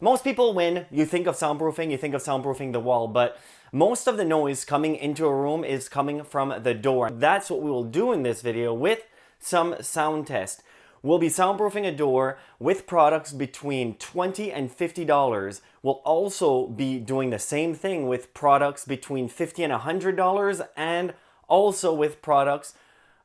Most people, when you think of soundproofing the wall, but most of the noise coming into a room is coming from the door. That's what we will do in this video with some sound test. We'll be soundproofing a door with products between $20 and $50. We'll also be doing the same thing with products between $50 and $100 and also with products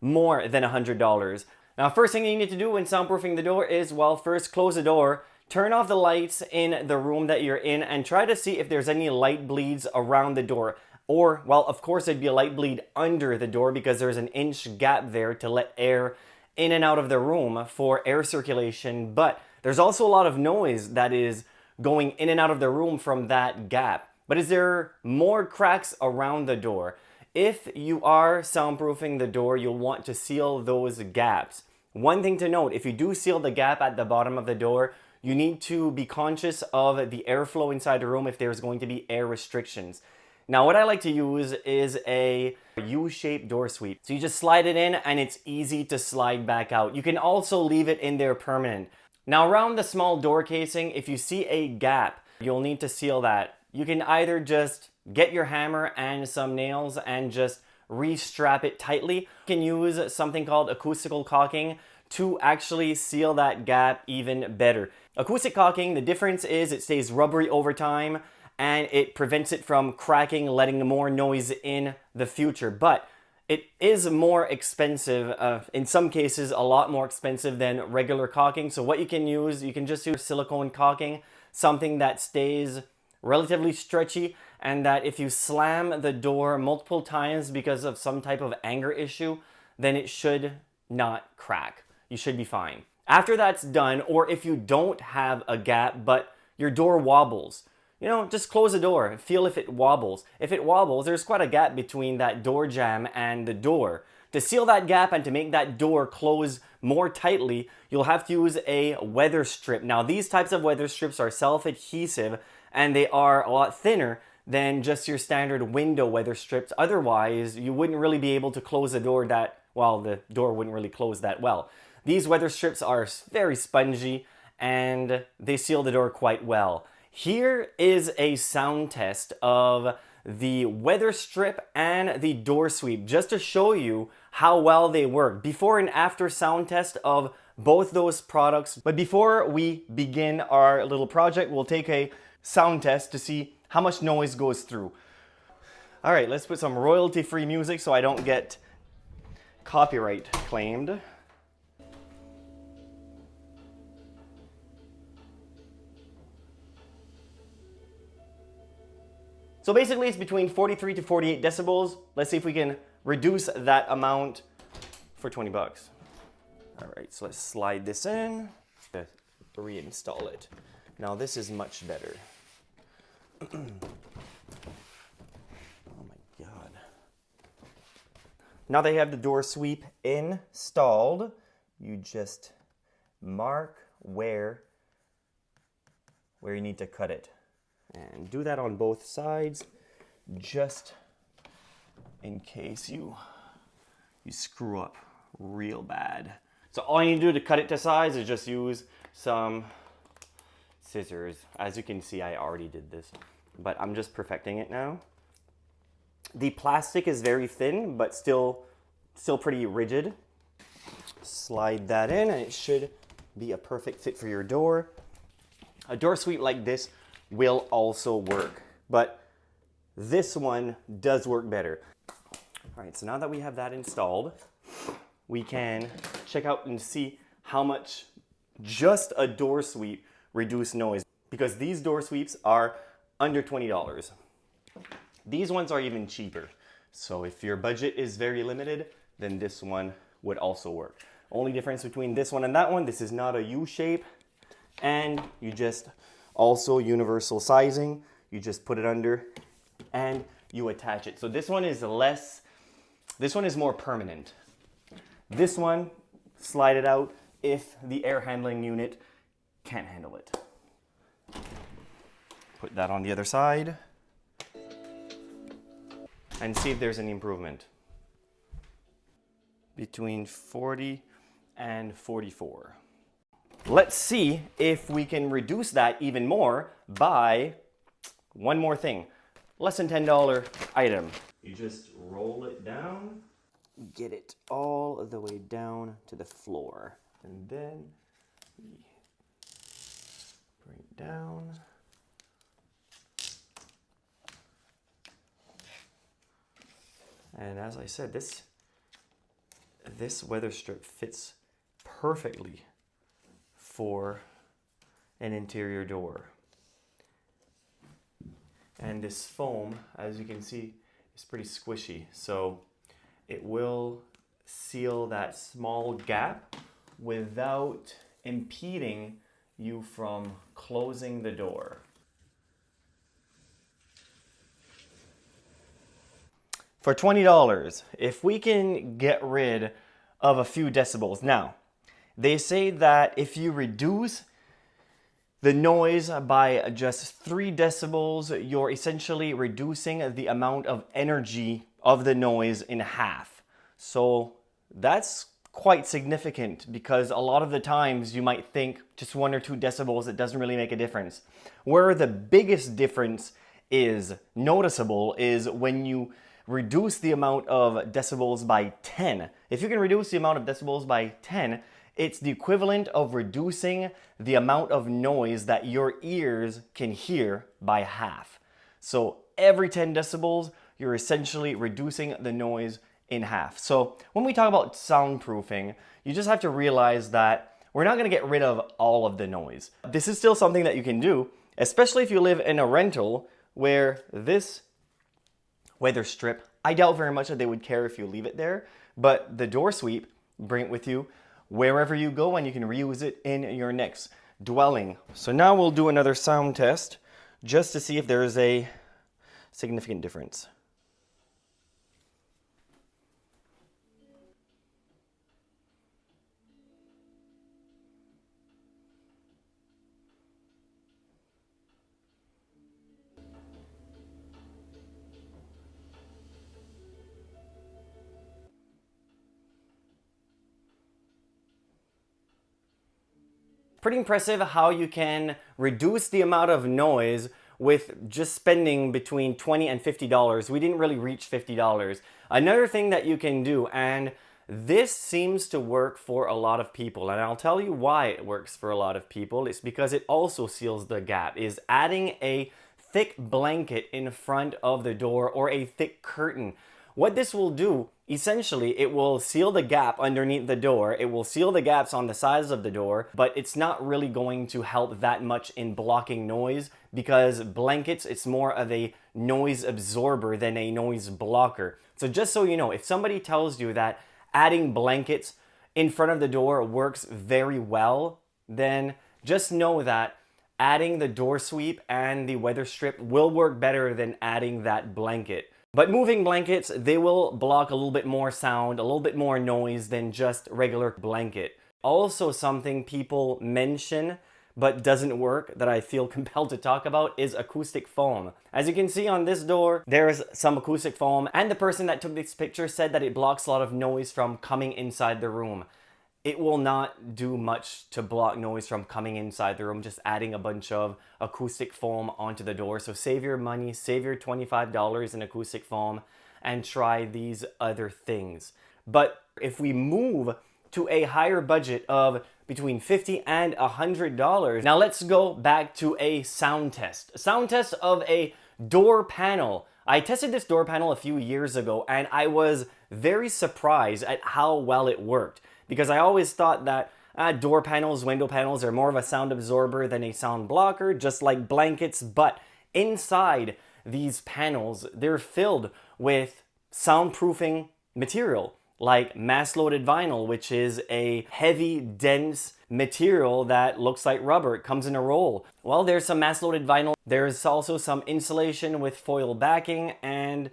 more than $100. Now, first thing you need to do when soundproofing the door is, well, first close the door, turn off the lights in the room that you're in, and try to see if there's any light bleeds around the door. Or, well, of course, there'd be a light bleed under the door because there's an inch gap there to let air in and out of the room for air circulation. But there's also a lot of noise that is going in and out of the room from that gap. But is there more cracks around the door? If you are soundproofing the door, you'll want to seal those gaps. One thing to note, if you do seal the gap at the bottom of the door, you need to be conscious of the airflow inside the room if there's going to be air restrictions. Now, what I like to use is a U-shaped door sweep. So you just slide it in and it's easy to slide back out. You can also leave it in there permanent. Now, around the small door casing, if you see a gap, you'll need to seal that. You can either just get your hammer and some nails and just re-strap it tightly. You can use something called acoustical caulking to actually seal that gap even better. Acoustic caulking, the difference is it stays rubbery over time and it prevents it from cracking, letting more noise in the future. But it is more expensive, in some cases a lot more expensive than regular caulking. So what you can use, you can just use silicone caulking, something that stays relatively stretchy and that if you slam the door multiple times because of some type of anger issue, then it should not crack. You should be fine. After that's done, or if you don't have a gap but your door wobbles, you know, just close the door and feel if it wobbles. If it wobbles, there's quite a gap between that door jamb and the door. To seal that gap and to make that door close more tightly, you'll have to use a weather strip. Now, these types of weather strips are self-adhesive and they are a lot thinner than just your standard window weather strips. Otherwise, you wouldn't really be able to close the door the door wouldn't really close that well. These weather strips are very spongy and they seal the door quite well. Here is a sound test of the weather strip and the door sweep, just to show you how well they work. Before and after sound test of both those products. But before we begin our little project, we'll take a sound test to see how much noise goes through. All right, let's put some royalty-free music so I don't get copyright claimed. So basically it's between 43 to 48 decibels. Let's see if we can reduce that amount for 20 bucks. All right, so let's slide this in, reinstall it. Now this is much better. Oh my God. Now that you have the door sweep installed, you just mark where you need to cut it. And do that on both sides, just in case you screw up real bad. So all you need to do to cut it to size is just use some scissors. As you can see, I already did this, but I'm just perfecting it now. The plastic is very thin, but still pretty rigid. Slide that in and it should be a perfect fit for your door. A door sweep like this will also work, but this one does work better. All right, so now that we have that installed, we can check out and see how much just a door sweep reduce noise, because these door sweeps are under $20. These ones are even cheaper. So if your budget is very limited, then this one would also work. Only difference between this one and that one, this is not a U shape, and you just also universal sizing. You just put it under and you attach it. So this one is more permanent. This one, slide it out if the air handling unit can't handle it. Put that on the other side and see if there's any improvement. Between 40 and 44. let's see if we can reduce that even more by one more thing. Less than $10 item. You just roll it down, get it all the way down to the floor, and then bring it down. And as I said, this weather strip fits perfectly for an interior door. And this foam, as you can see, is pretty squishy, so it will seal that small gap without impeding you from closing the door. For $20, if we can get rid of a few decibels. Now, they say that if you reduce the noise by just 3 decibels, you're essentially reducing the amount of energy of the noise in half. So that's quite significant, because a lot of the times you might think just 1 or 2 decibels, it doesn't really make a difference. Where the biggest difference is noticeable is when you reduce the amount of decibels by 10. If you can reduce the amount of decibels by 10, it's the equivalent of reducing the amount of noise that your ears can hear by half. So every 10 decibels, you're essentially reducing the noise in half. So when we talk about soundproofing, you just have to realize that we're not going to get rid of all of the noise. This is still something that you can do, especially if you live in a rental where this weather strip, I doubt very much that they would care if you leave it there, but the door sweep, bring it with you wherever you go, and you can reuse it in your next dwelling. So now we'll do another sound test just to see if there is a significant difference. Pretty impressive how you can reduce the amount of noise with just spending between $20 and $50. We didn't really reach $50. Another thing that you can do, and this seems to work for a lot of people, and I'll tell you why it works for a lot of people. It's because it also seals the gap, is adding a thick blanket in front of the door or a thick curtain. What this will do, essentially, it will seal the gap underneath the door. It will seal the gaps on the sides of the door, but it's not really going to help that much in blocking noise, because blankets, it's more of a noise absorber than a noise blocker. So just so you know, if somebody tells you that adding blankets in front of the door works very well, then just know that adding the door sweep and the weather strip will work better than adding that blanket. But moving blankets, they will block a little bit more sound, a little bit more noise than just regular blanket. Also, something people mention but doesn't work that I feel compelled to talk about is acoustic foam. As you can see on this door, there's some acoustic foam, and the person that took this picture said that it blocks a lot of noise from coming inside the room. It will not do much to block noise from coming inside the room, just adding a bunch of acoustic foam onto the door. So save your money, save your $25 in acoustic foam, and try these other things. But if we move to a higher budget of between $50 and $100, now let's go back to a sound test. A sound test of a door panel. I tested this door panel a few years ago, and I was very surprised at how well it worked. Because I always thought that door panels, window panels are more of a sound absorber than a sound blocker, just like blankets. But inside these panels, they're filled with soundproofing material, like mass-loaded vinyl, which is a heavy, dense material that looks like rubber. It comes in a roll. Well, there's some mass-loaded vinyl. There's also some insulation with foil backing and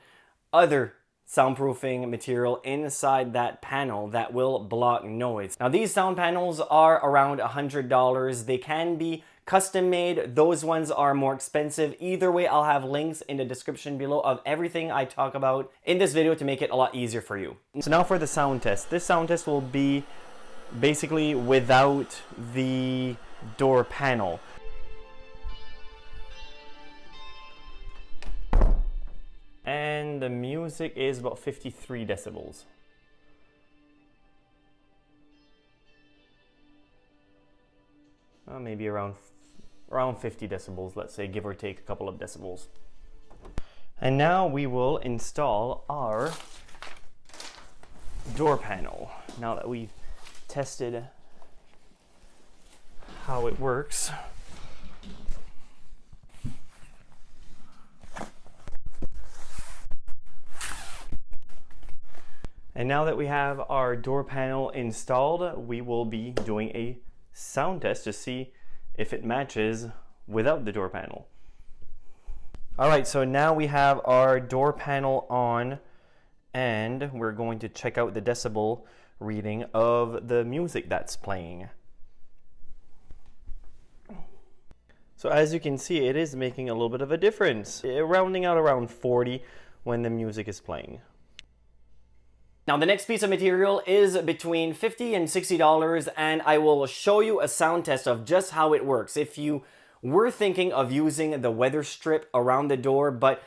other soundproofing material inside that panel that will block noise. Now, these sound panels are around $100. They can be custom made. Those ones are more expensive. Either way, I'll have links in the description below of everything I talk about in this video to make it a lot easier for you. So now for the sound test. This sound test will be basically without the door panel. And the music is about 53 decibels. Maybe around 50 decibels, let's say, give or take a couple of decibels. And now we will install our door panel. Now that we've tested how it works. And now that we have our door panel installed, we will be doing a sound test to see if it matches without the door panel. Alright, so now we have our door panel on, and we're going to check out the decibel reading of the music that's playing. So as you can see, it is making a little bit of a difference, rounding out around 40 when the music is playing. Now the next piece of material is between $50 and $60, and I will show you a sound test of just how it works. If you were thinking of using the weather strip around the door, but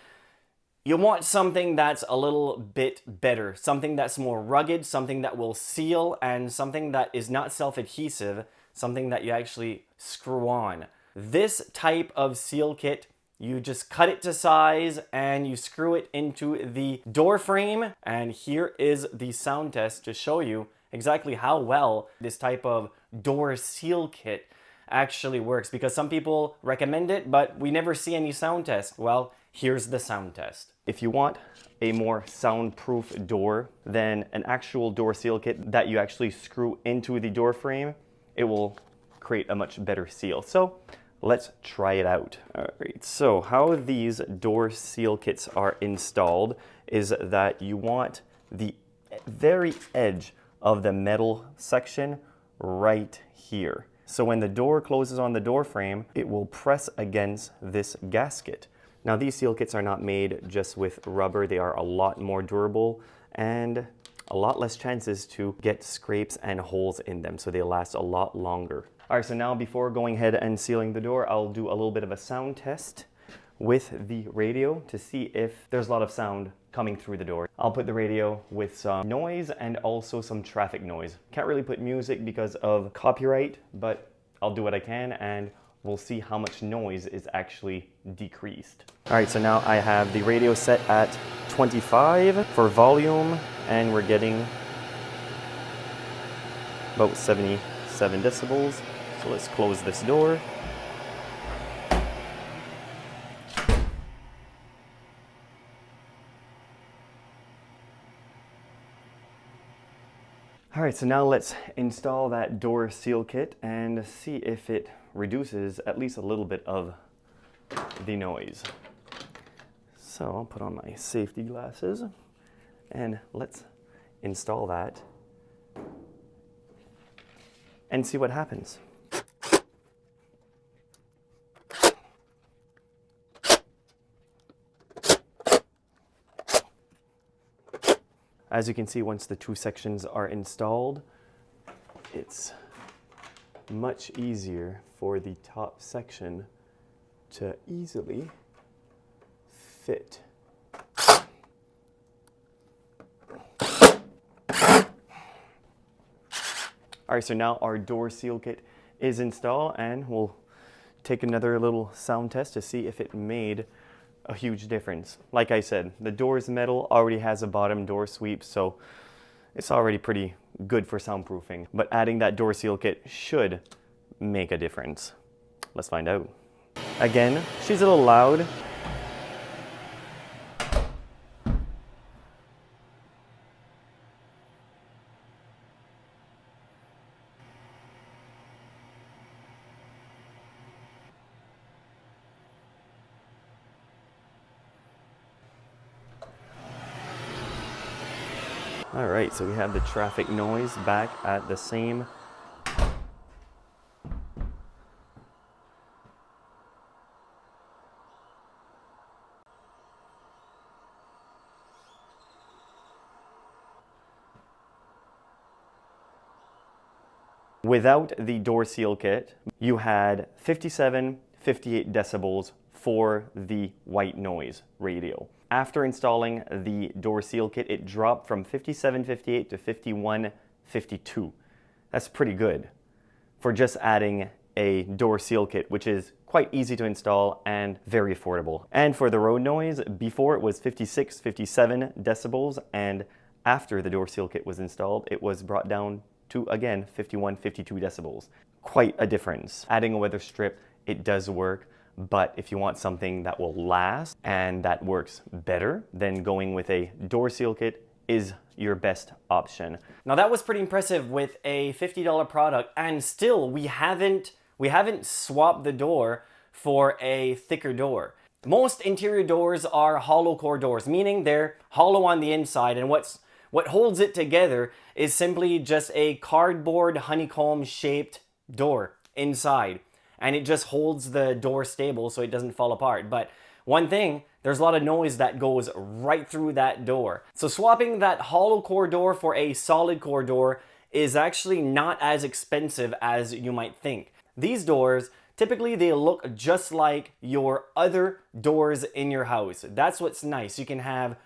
you want something that's a little bit better, something that's more rugged, something that will seal, and something that is not self-adhesive, something that you actually screw on. This type of seal kit, you just cut it to size and you screw it into the door frame. And here is the sound test to show you exactly how well this type of door seal kit actually works, because some people recommend it, but we never see any sound test. Well, here's the sound test. If you want a more soundproof door than an actual door seal kit that you actually screw into the door frame, it will create a much better seal. So let's try it out. All right, so how these door seal kits are installed is that you want the very edge of the metal section right here. So when the door closes on the door frame, it will press against this gasket. Now these seal kits are not made just with rubber, they are a lot more durable and a lot less chances to get scrapes and holes in them, so they last a lot longer. All right, so now before going ahead and sealing the door, I'll do a little bit of a sound test with the radio to see if there's a lot of sound coming through the door. I'll put the radio with some noise and also some traffic noise. Can't really put music because of copyright, but I'll do what I can and we'll see how much noise is actually decreased. All right, so now I have the radio set at 25 for volume and we're getting about 77 decibels. So let's close this door. All right, so now let's install that door seal kit and see if it reduces at least a little bit of the noise. So I'll put on my safety glasses and let's install that and see what happens. As you can see, once the two sections are installed, it's much easier for the top section to easily fit. All right, so now our door seal kit is installed and we'll take another little sound test to see if it made a huge difference. Like I said, the door's metal, already has a bottom door sweep, so it's already pretty good for soundproofing. But adding that door seal kit should make a difference. Let's find out. Again, she's a little loud. All right, so we have the traffic noise back at the same. Without the door seal kit, you had 57, 58 decibels for the white noise radio. After installing the door seal kit, it dropped from 57.58 to 51.52. That's pretty good for just adding a door seal kit, which is quite easy to install and very affordable. And for the road noise, before it was 56, 57 decibels, and after the door seal kit was installed, it was brought down to, again, 51, 52 decibels. Quite a difference. Adding a weather strip, it does work, but if you want something that will last and that works better, then going with a door seal kit is your best option. Now that was pretty impressive with a $50 product, and still we haven't swapped the door for a thicker door. Most interior doors are hollow core doors, meaning they're hollow on the inside, and what holds it together is simply just a cardboard honeycomb shaped door inside, and it just holds the door stable so it doesn't fall apart. But one thing, there's a lot of noise that goes right through that door. So swapping that hollow core door for a solid core door is actually not as expensive as you might think. These doors, typically they look just like your other doors in your house. That's what's nice. You can have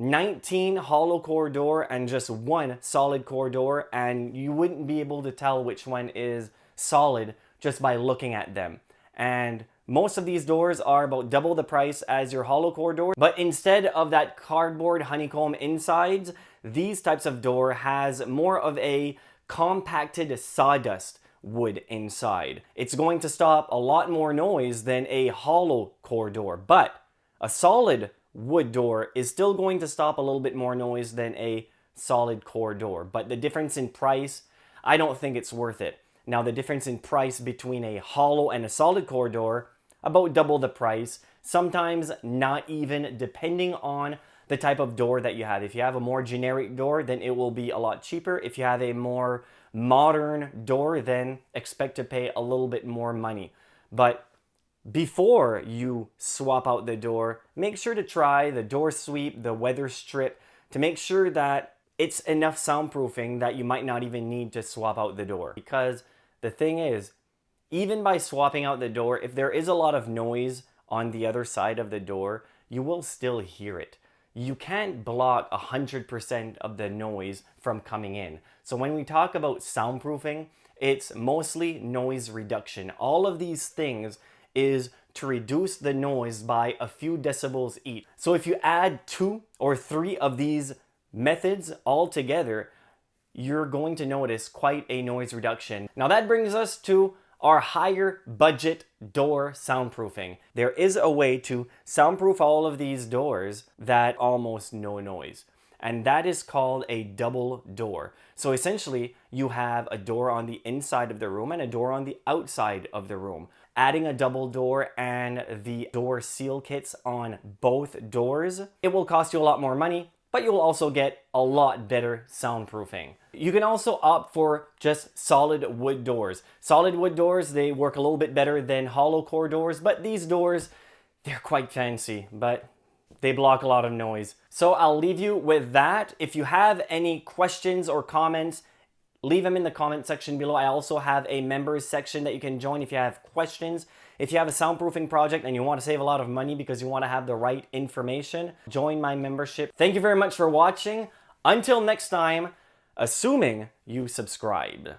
19 hollow core door and just one solid core door, and you wouldn't be able to tell which one is solid just by looking at them. And most of these doors are about double the price as your hollow core door, but instead of that cardboard honeycomb insides, these types of door has more of a compacted sawdust wood inside. It's going to stop a lot more noise than a hollow core door, but a solid wood door is still going to stop a little bit more noise than a solid core door. But the difference in price, I don't think it's worth it. Now the difference in price between a hollow and a solid core door, about double the price, sometimes not even, depending on the type of door that you have. If you have a more generic door, then it will be a lot cheaper. If you have a more modern door, then expect to pay a little bit more money. But before you swap out the door, make sure to try the door sweep, the weather strip, to make sure that it's enough soundproofing that you might not even need to swap out the door. Because the thing is, even by swapping out the door, if there is a lot of noise on the other side of the door, you will still hear it. You can't block 100% of the noise from coming in. So when we talk about soundproofing, it's mostly noise reduction. All of these things is to reduce the noise by a few decibels each. So if you add 2 or 3 of these methods all together, you're going to notice quite a noise reduction. Now that brings us to our higher budget door soundproofing. There is a way to soundproof all of these doors that almost no noise, and that is called a double door. So essentially, you have a door on the inside of the room and a door on the outside of the room. Adding a double door and the door seal kits on both doors, it will cost you a lot more money, but you'll also get a lot better soundproofing. You can also opt for just solid wood doors. Solid wood doors, they work a little bit better than hollow core doors, but these doors, they're quite fancy, but they block a lot of noise. So I'll leave you with that. If you have any questions or comments, leave them in the comment section below. I also have a members section that you can join if you have questions. If you have a soundproofing project and you want to save a lot of money because you want to have the right information, join my membership. Thank you very much for watching. Until next time, assuming you subscribed.